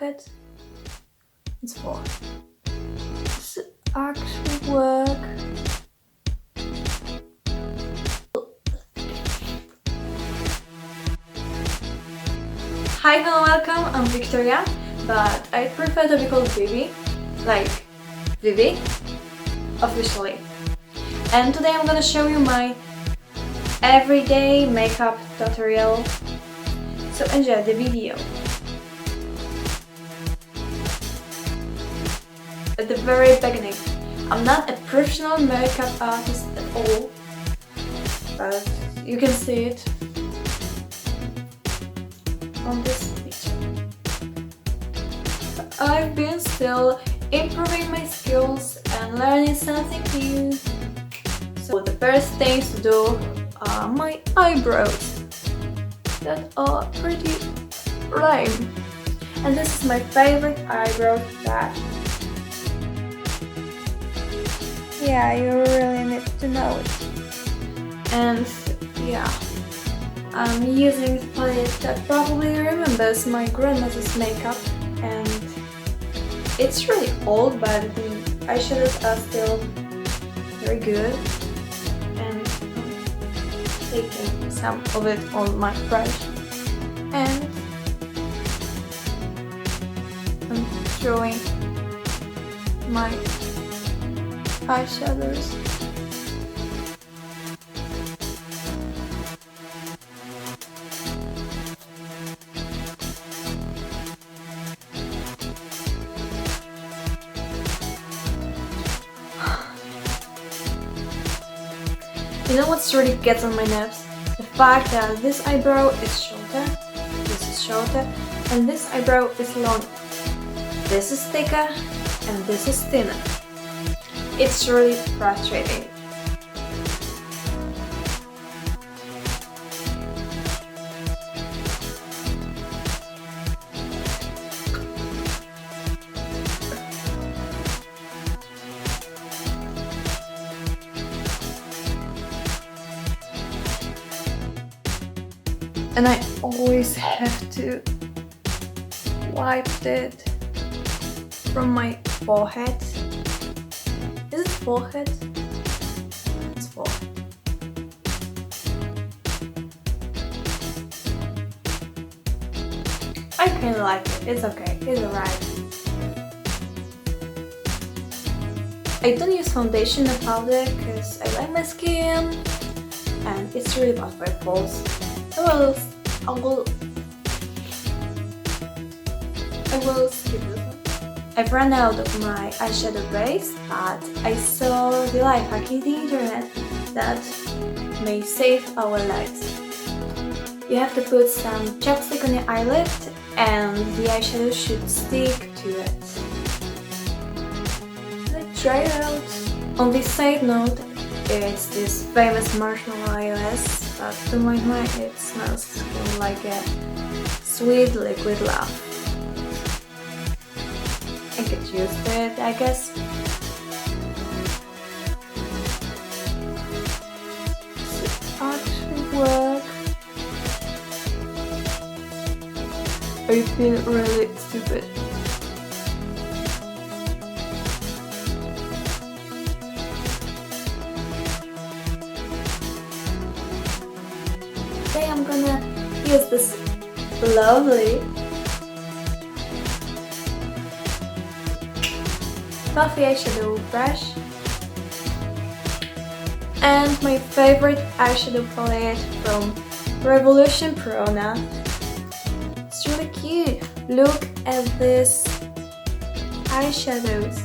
forehead. It's forehead. Does it actually work? Hi, hello, welcome. I'm Victoria, but I prefer to be called Vivi, like Vivi, officially. And today I'm gonna show you my everyday makeup tutorial. So enjoy the video. At the very beginning, I'm not a professional makeup artist at all, but you can see it on this picture. But I've been still improving my skills and learning something new. So the first things to do are my eyebrows that are pretty lame. And this is my favorite eyebrow brush. Yeah, you really need to know it. And yeah, I'm using the palette that probably remembers my grandmother's makeup, and it's really old, but the eyeshadows are still very good. And I'm taking some of it on my brush, and I'm drawing my eyeshadows. You know what's really gets on my nerves? The fact that this eyebrow is shorter, this is shorter, and this eyebrow is longer. This is thicker, and this is thinner. It's really frustrating. And I always have to wipe it from my forehead. Is it forehead? It's forehead. I kinda like it. It's okay. It's alright. I don't use foundation or powder because I like my skin and it's really bad for pores. I will skip this one. I've run out of my eyeshadow base, but I saw the life hack in the internet that may save our lives. You have to put some chapstick on your eyelid and the eyeshadow should stick to it. Let's try it out. On this side note, it's this famous marshmallow iOS, but to my mind it smells like a sweet liquid love. I get used to it, I guess. Does it actually work? I feel really stupid. Today I'm gonna use this lovely puffy eyeshadow brush and my favorite eyeshadow palette from Revolution Prona. It's really cute. Look at this eyeshadows.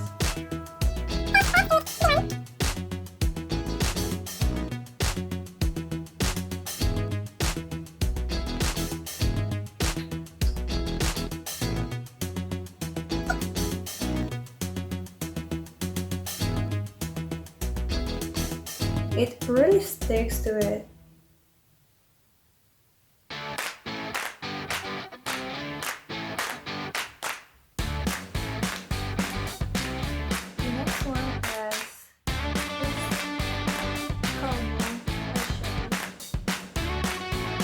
It really sticks to it. The next one is this caramel eyeshadow.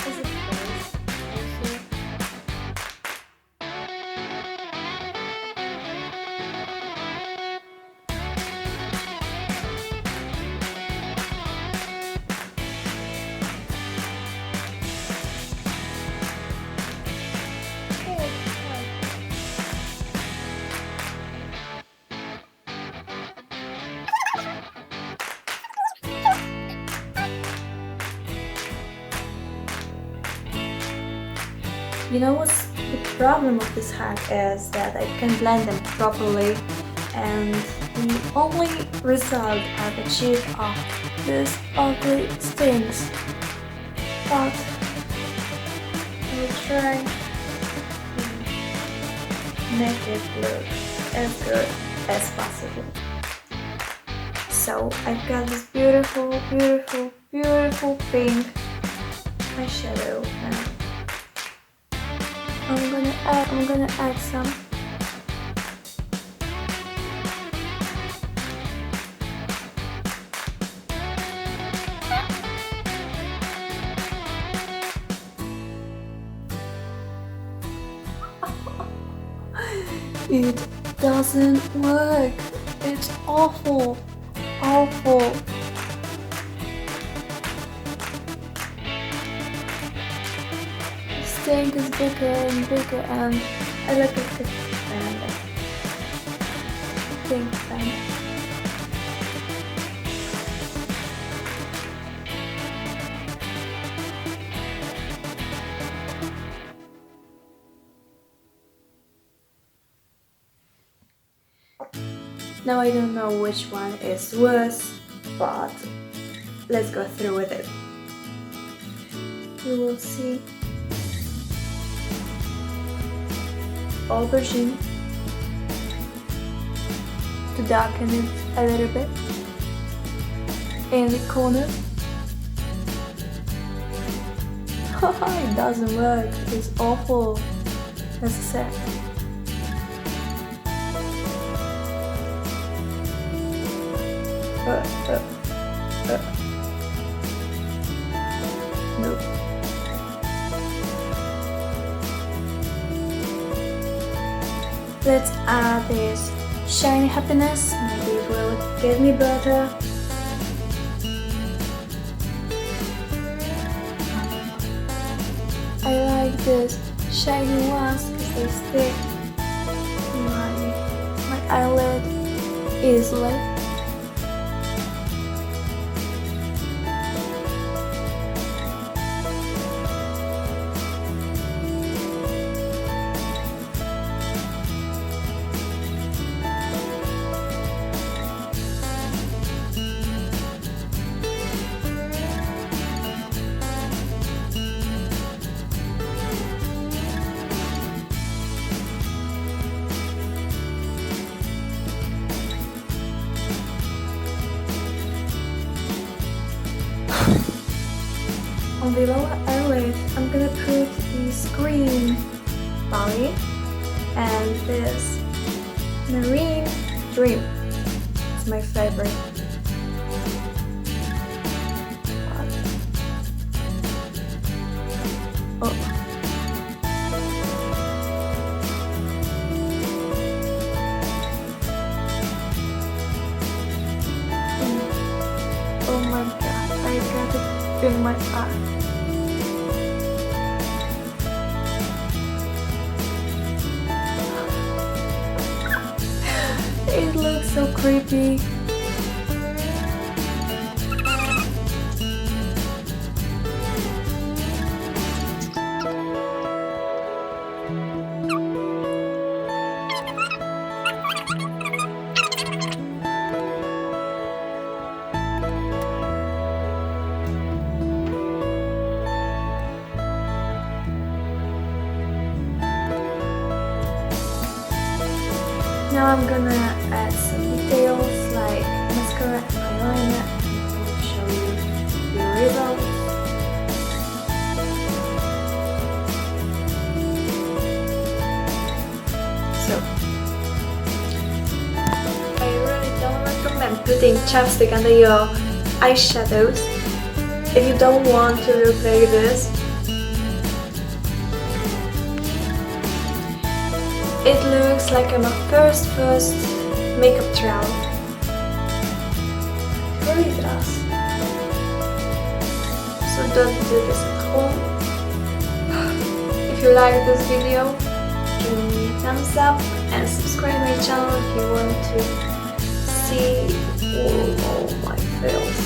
Is it base? Also, You know what's the problem of this hack is that I can blend them properly, and the only result I've achieved are these ugly stings. But I will try to make it look as good as possible. So I've got this beautiful, beautiful, beautiful pink eyeshadow now. I'm gonna add some. It doesn't work. It's awful. Awful. The stain is bigger and bigger, and I look at the pink pen. Now I don't know which one is worse, but let's go through with it. You will see aubergine to darken it a little bit in the corner. It doesn't work, it's awful, as I said. No. Let's add this shiny happiness, maybe it will get me better. I like this shiny ones because they stick to my eyelid easily. On the lower eyelid, I'm gonna put this green Bali and this marine dream. It's my favorite. Oh. Oh my god, I got it in my eye. It looks so creepy. Now I'm gonna add some details like mascara and eyeliner, and I will show you the results. So, I really don't recommend putting chapstick under your eyeshadows if you don't want to look like this. It looks like I'm a first makeup trial. It really does. So don't do this at home. If you like this video, give me a thumbs up and subscribe my channel if you want to see all my fails.